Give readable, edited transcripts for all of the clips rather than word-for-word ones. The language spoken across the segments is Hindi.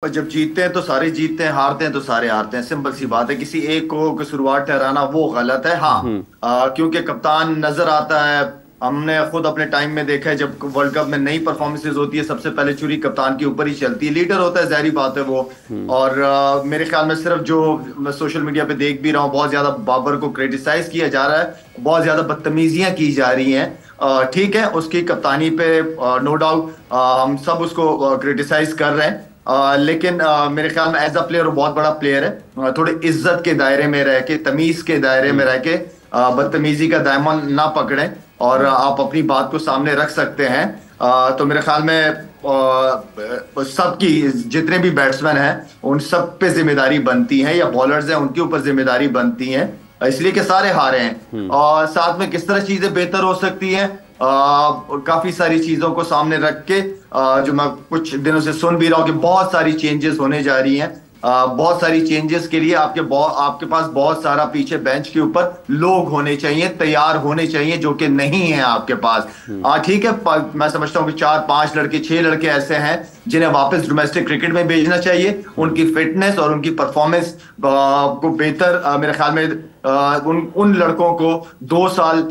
और जब जीतते हैं तो सारे जीतते हैं, हारते हैं तो सारे हारते हैं। सिंपल सी बात है, किसी एक को कसूरवार ठहराना वो गलत है। हाँ, हम्म। क्योंकि कप्तान नजर आता है। हमने खुद अपने टाइम में देखा है, जब वर्ल्ड कप में नई परफॉर्मेंसेज होती है सबसे पहले चुरी कप्तान के ऊपर ही चलती है। लीडर होता है, जाहिर बात है वो। हम्म। और मेरे ख्याल में सिर्फ जो मैं सोशल मीडिया पे देख भी रहा हूँ, बहुत ज्यादा बाबर को क्रिटिसाइज किया जा रहा है, बहुत ज्यादा बदतमीजियां की जा रही हैं। ठीक है, उसकी कप्तानी पे नो डाउट हम सब उसको क्रिटिसाइज कर रहे हैं। लेकिन मेरे ख्याल में एज अ प्लेयर वो बहुत बड़ा प्लेयर है। थोड़े इज्जत के दायरे में रह के, तमीज के दायरे में हम्म। रह के बदतमीजी का दामन ना पकड़ें, और आप अपनी बात को सामने रख सकते हैं। तो मेरे ख्याल में सबकी, जितने भी बैट्समैन हैं उन सब पे जिम्मेदारी बनती है, या बॉलर्स हैं उनके ऊपर जिम्मेदारी बनती है, इसलिए कि सारे हारे हैं। हम्म। और साथ में किस तरह चीजें बेहतर हो सकती हैं, काफी सारी चीजों को सामने रख के, जो मैं कुछ दिनों से सुन भी रहा हूँ कि बहुत सारी चेंजेस होने जा रही हैं। बहुत सारी चेंजेस के लिए आपके पास बहुत सारा पीछे बेंच के ऊपर लोग होने चाहिए, तैयार होने चाहिए, जो कि नहीं है आपके पास। हम्म। ठीक है, मैं समझता हूँ कि 4-5 लड़के, 6 लड़के ऐसे हैं जिन्हें वापस डोमेस्टिक क्रिकेट में भेजना चाहिए। उनकी फिटनेस और उनकी परफॉर्मेंस को बेहतर, मेरे ख्याल में उन उन लड़कों को 2 साल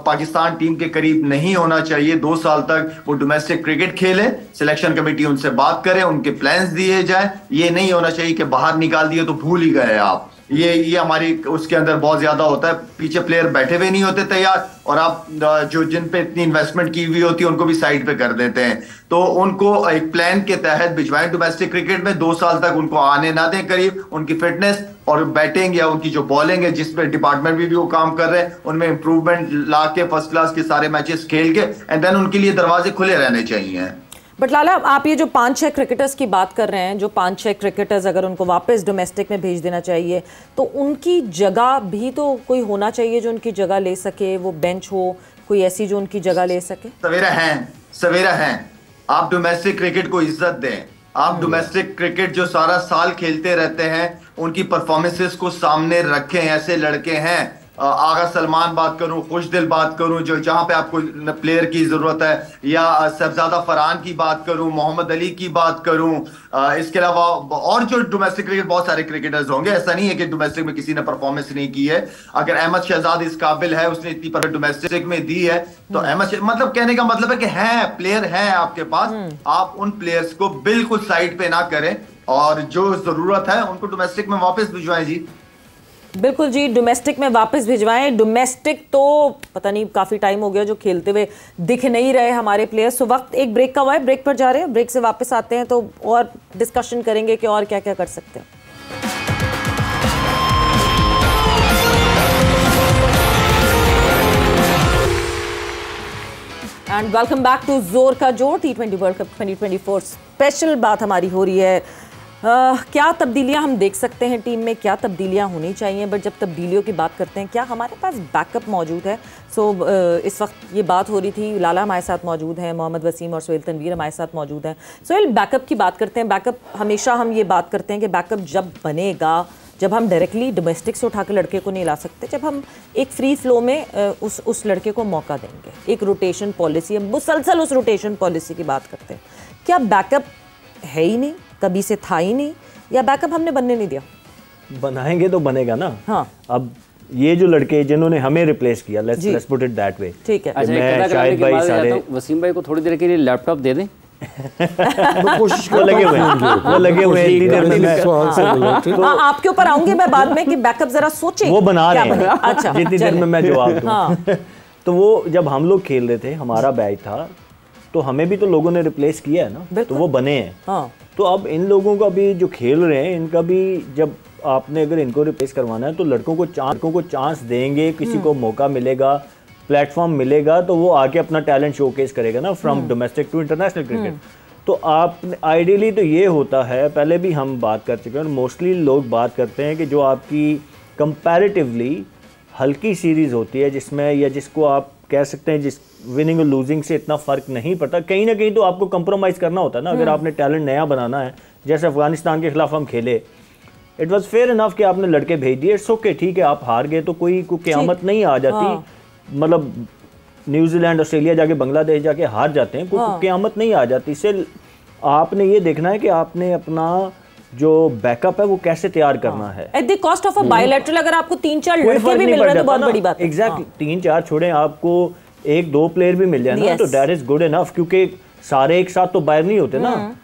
पाकिस्तान टीम के करीब नहीं होना चाहिए। 2 साल तक वो डोमेस्टिक क्रिकेट खेले, सिलेक्शन कमेटी उनसे बात करे, उनके प्लान्स दिए जाए। ये नहीं होना चाहिए कि बाहर निकाल दिए तो भूल ही गए आप। ये हमारी उसके अंदर बहुत ज्यादा होता है, पीछे प्लेयर बैठे हुए नहीं होते तैयार, और आप जो जिन पे इतनी इन्वेस्टमेंट की हुई होती है उनको भी साइड पे कर देते हैं। तो उनको एक प्लान के तहत भिजवाएं डोमेस्टिक क्रिकेट में, 2 साल तक उनको आने ना दें करीब। उनकी फिटनेस और बैटिंग या उनकी जो बॉलिंग है, जिसपे डिपार्टमेंट भी वो काम कर रहे हैं, उनमें इंप्रूवमेंट ला के फर्स्ट क्लास के सारे मैचेस खेल के, एंड देन उनके लिए दरवाजे खुले रहने चाहिए। बट लाला, आप ये जो 5-6 क्रिकेटर्स की बात कर रहे हैं, जो 5-6 क्रिकेटर्स अगर उनको वापस डोमेस्टिक में भेज देना चाहिए, तो उनकी जगह भी तो कोई होना चाहिए जो उनकी जगह ले सके। वो बेंच हो कोई ऐसी जो उनकी जगह ले सके। सवेरा हैं। आप डोमेस्टिक क्रिकेट को इज्जत दें। आप डोमेस्टिक क्रिकेट जो सारा साल खेलते रहते हैं, उनकी परफॉर्मेंसेस को सामने रखें। ऐसे लड़के हैं, आगा सलमान बात करूं, खुशदिल बात करूं, जो जहां पे आपको प्लेयर की जरूरत है, या शहजादा फरहान की बात करूं, मोहम्मद अली की बात करूं, इसके अलावा और जो डोमेस्टिक क्रिकेट बहुत सारे क्रिकेटर्स होंगे। ऐसा नहीं है कि डोमेस्टिक में किसी ने परफॉर्मेंस नहीं की है। अगर अहमद शहजाद इस काबिल है, उसने इतनी पर डोमेस्टिक में दी है, तो मतलब कहने का मतलब है कि है प्लेयर है आपके पास। आप उन प्लेयर्स को बिल्कुल साइड पे ना करें, और जो जरूरत है उनको डोमेस्टिक में वापस भिजवाएं जी। बिल्कुल जी, डोमेस्टिक में वापस भिजवाएं। डोमेस्टिक तो पता नहीं काफ़ी टाइम हो गया जो खेलते हुए दिख नहीं रहे हमारे प्लेयर्स। तो वक्त एक ब्रेक का हुआ है, ब्रेक पर जा रहे हैं। ब्रेक से वापस आते हैं तो और डिस्कशन करेंगे कि और क्या क्या कर सकते हैं। एंड वेलकम बैक टू जोर का जोर। T20 वर्ल्ड कप 2024 स्पेशल बात हमारी हो रही है। क्या तब्दीलियां हम देख सकते हैं टीम में, क्या तब्दीलियां होनी चाहिए। बट जब तब्दीलियों की बात करते हैं, क्या हमारे पास बैकअप मौजूद है। इस वक्त ये बात हो रही थी, लाला हमारे साथ मौजूद हैं, मोहम्मद वसीम और सोहेल तनवीर हमारे साथ मौजूद हैं। सोहेल, बैकअप की बात करते हैं। बैकअप हमेशा हम ये बात करते हैं कि बैकअप जब बनेगा, जब हम डायरेक्टली डोमेस्टिक से उठा के लड़के को नहीं ला सकते, जब हम एक फ्री फ्लो में उस लड़के को मौका देंगे। एक रोटेशन पॉलिसी, हम मुसलसल उस रोटेशन पॉलिसी की बात करते हैं। क्या बैकअप है ही नहीं, कभी से था ही नहीं, या बैकअप हमने बनने नहीं दिया? बनाएंगे तो बनेगा ना। हाँ। अब ये जो लड़के जिन्होंने हमें रिप्लेस किया, let's put it that way. ठीक है। अच्छा, मैं शाहिद भाई सारे वसीम भाई को थोड़ी देर के लिए लैपटॉप दे दें। कोशिश वो लगे हुए हैं इतनी देर में। हाँ, आपके ऊपर आऊंगी मैं बाद में कि बैकअप जरा सोचें वो बना रहे हैं। अच्छा, जितनी देर में मैं जवाब दूं। हाँ। तो वो जब हम लोग खेल रहे थे, हमारा बैच था, तो हमें भी तो लोगों ने रिप्लेस किया है ना, तो वो बने हैं। हाँ। तो अब इन लोगों का भी जो खेल रहे हैं, इनका भी जब आपने अगर इनको रिप्लेस करवाना है तो लड़कों को चांस देंगे, किसी को मौका मिलेगा, प्लेटफॉर्म मिलेगा, तो वो आके अपना टैलेंट शोकेस करेगा ना, from domestic to international cricket. तो आप आइडियली तो ये होता है, पहले भी हम बात कर चुके हैं और मोस्टली लोग बात करते हैं कि जो आपकी कंपैरेटिवली हल्की सीरीज़ होती है, जिसमें या जिसको आप कह सकते हैं जिस विनिंग और लूजिंग से इतना फ़र्क नहीं पड़ता, कहीं ना कहीं तो आपको कंप्रोमाइज़ करना होता है ना। अगर आपने टैलेंट नया बनाना है, जैसे अफगानिस्तान के खिलाफ हम खेले, इट वाज फेयर इनफ कि आपने लड़के भेज दिए, इट्स ओके, ठीक है, आप हार गए तो कोई क़यामत नहीं आ जाती। मतलब न्यूजीलैंड, ऑस्ट्रेलिया जाके, बांग्लादेश जाके हार जाते हैं, कोई क़यामत नहीं आ जाती। इससे आपने ये देखना है कि आपने अपना जो बैकअप है वो कैसे तैयार करना है। At the cost of a bilateral अगर आपको 3-4 लड़के भी मिल रहे हैं तो बहुत बड़ी बात है। एग्जैक्टली 3-4 छोड़ें, आपको 1-2 प्लेयर भी मिल जाए ना तो दैट इज गुड इनफ, क्योंकि सारे एक साथ तो बाहर नहीं होते ना।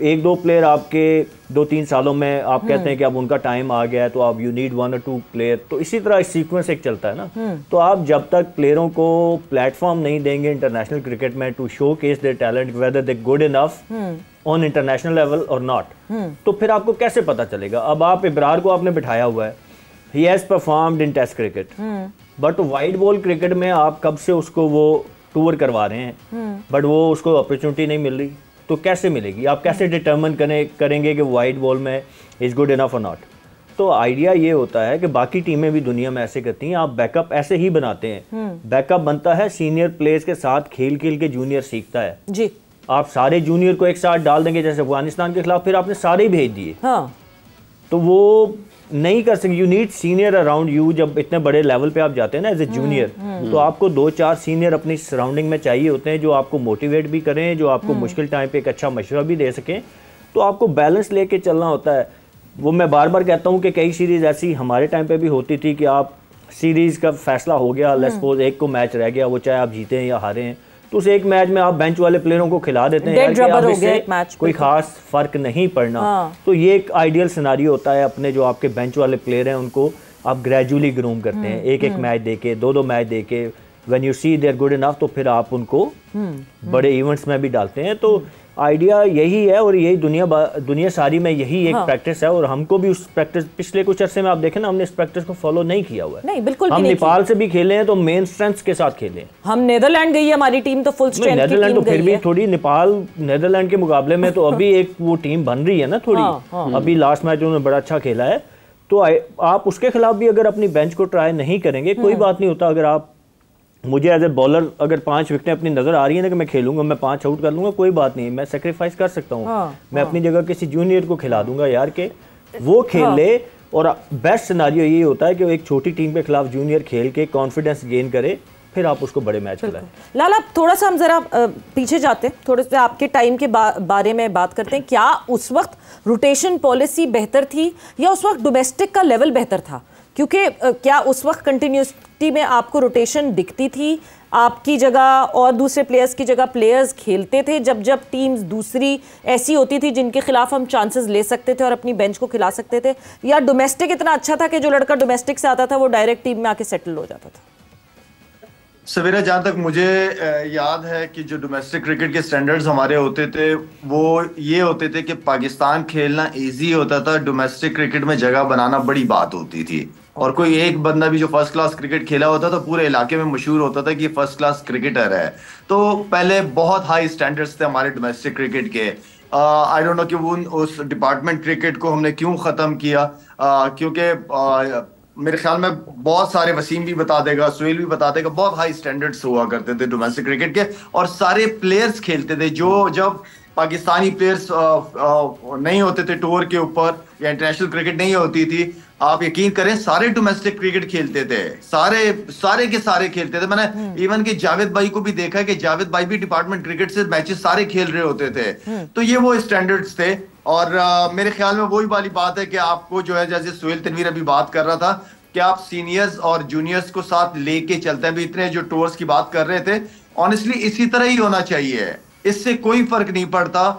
1-2 प्लेयर आपके 2-3 सालों में आप कहते हैं कि अब उनका टाइम आ गया है तो आप यू नीड 1 or 2 प्लेयर, तो इसी तरह सीक्वेंस एक चलता है ना। तो आप जब तक प्लेयरों को प्लेटफॉर्म नहीं देंगे इंटरनेशनल क्रिकेट में to showcase their talent whether they good enough on international level or not, तो फिर आपको कैसे पता चलेगा। अब आप इब्रार को आपने बिठाया हुआ है, he has performed in test cricket, but white ball cricket में आप कब से उसको वो टूर करवा रहे हैं, बट वो उसको अपॉर्चुनिटी नहीं मिल रही, तो कैसे मिलेगी। आप कैसे डिटर्मिन करेंगे कि वाइड बॉल में इज गुड इनफ और नॉट। तो आइडिया ये होता है कि बाकी टीमें भी दुनिया में ऐसे करती हैं, आप बैकअप ऐसे ही बनाते हैं। बैकअप बनता है सीनियर प्लेयर्स के साथ खेल खेल के जूनियर सीखता है जी। आप सारे जूनियर को एक साथ डाल देंगे जैसे अफगानिस्तान के खिलाफ, फिर आपने सारे ही भेज दिए, हाँ। तो वो नहीं कर सकते। You need senior around you. जब इतने बड़े लेवल पे आप जाते हैं ना एज ए जूनियर, तो आपको 2-4 सीनियर अपनी सराउंडिंग में चाहिए होते हैं जो आपको मोटिवेट भी करें, जो आपको मुश्किल टाइम पे एक अच्छा मशवरा भी दे सकें। तो आपको बैलेंस लेके चलना होता है। वो मैं बार बार कहता हूँ कि कई सीरीज ऐसी हमारे टाइम पे भी होती थी कि आप सीरीज का फैसला हो गया, लेट्स सपोज एक को मैच रह गया, वो चाहे आप जीते हैं या हारे हैं, तो उस एक मैच में आप बेंच वाले प्लेयरों को खिला देते हैं यार कि अब इससे कोई खास फर्क नहीं पड़ना। तो ये एक आइडियल सिनारियो होता है। अपने जो आपके बेंच वाले प्लेयर हैं उनको आप ग्रेजुअली ग्रूम करते हैं, एक मैच देके, 2-2 मैच देके, when you see they are good enough तो फिर आप उनको बड़े इवेंट्स में भी डालते हैं। तो आइडिया यही है और यही दुनिया सारी में यही एक प्रैक्टिस है। और हमको भी उस प्रैक्टिस पिछले कुछ अरसे में आप देखें ना, हमने इस प्रैक्टिस को फॉलो नहीं किया हुआ है। नहीं, बिल्कुल हम नेपाल से भी खेले हैं तो मेन स्ट्रेंथ के साथ खेले हैं। हम नीदरलैंड गई है हमारी टीम तो फुल स्ट्रेंथ की नीदरलैंड टीम तो फिर गई भी है। थोड़ी नेपाल नीदरलैंड के मुकाबले में तो अभी एक वो टीम बन रही है ना थोड़ी। अभी लास्ट मैच उन्होंने बड़ा अच्छा खेला है, तो आप उसके खिलाफ भी अगर अपनी बेंच को ट्राई नहीं करेंगे, कोई बात नहीं होता। अगर आप मुझे एज ए बॉलर अगर 5 विकेटें अपनी नजर आ रही है ना कि मैं खेलूंगा, मैं 5 आउट कर लूंगा, कोई बात नहीं, मैं सेक्रीफाइस कर सकता हूँ। मैं अपनी जगह किसी जूनियर को खिला दूंगा यार के वो खेल ले। और बेस्ट सिनारियो ये होता है कि एक छोटी टीम के खिलाफ जूनियर खेल के कॉन्फिडेंस गेन करे, फिर आप उसको बड़े मैच खिलाएं। लाला, थोड़ा सा हम जरा पीछे जाते हैं, थोड़े से आपके टाइम के बारे में बात करते हैं। क्या उस वक्त रोटेशन पॉलिसी बेहतर थी या उस वक्त डोमेस्टिक का लेवल बेहतर था? क्योंकि क्या उस वक्त कंटिन्यूटी में आपको रोटेशन दिखती थी, आपकी जगह और दूसरे प्लेयर्स की जगह प्लेयर्स खेलते थे, जब टीम्स दूसरी ऐसी होती थी जिनके खिलाफ हम चांसेस ले सकते थे और अपनी बेंच को खिला सकते थे, या डोमेस्टिक इतना अच्छा था कि जो लड़का डोमेस्टिक से आता था वो डायरेक्ट टीम में आके सेटल हो जाता था? सवेरा, जहाँ तक मुझे याद है कि जो डोमेस्टिक क्रिकेट के स्टैंडर्ड्स हमारे होते थे वो ये होते थे कि पाकिस्तान खेलना इजी होता था, डोमेस्टिक क्रिकेट में जगह बनाना बड़ी बात होती थी। और कोई एक बंदा भी जो फर्स्ट क्लास क्रिकेट खेला होता था पूरे इलाके में मशहूर होता था कि ये फर्स्ट क्लास क्रिकेटर है। तो पहले बहुत हाई स्टैंडर्ड्स थे हमारे डोमेस्टिक क्रिकेट के। आई डोंट नो कि उस डिपार्टमेंट क्रिकेट को हमने क्यों ख़त्म किया, क्योंकि मेरे ख्याल में बहुत सारे, वसीम भी बता देगा, सुहेल भी बता देगा, बहुत हाई स्टैंडर्ड्स हुआ करते थे डोमेस्टिक क्रिकेट के। और सारे प्लेयर्स खेलते थे जो जब पाकिस्तानी प्लेयर्स नहीं होते थे टूर के ऊपर या इंटरनेशनल क्रिकेट नहीं होती थी, आप यकीन करें सारे डोमेस्टिक क्रिकेट खेलते थे, सारे के सारे खेलते थे। मैंने इवन कि जावेद भाई को भी देखा कि जावेद भाई भी डिपार्टमेंट क्रिकेट से मैचेस सारे खेल रहे होते थे। तो ये वो स्टैंडर्ड्स थे। और मेरे ख्याल में वही वाली बात है कि आपको जो है, जैसे सुहेल तनवीर अभी बात कर रहा था कि आप सीनियर्स और जूनियर्स को साथ लेके चलते हैं। इतने जो टूर्स की बात कर रहे थे, ऑनेस्टली इसी तरह ही होना चाहिए, इससे कोई फर्क नहीं पड़ता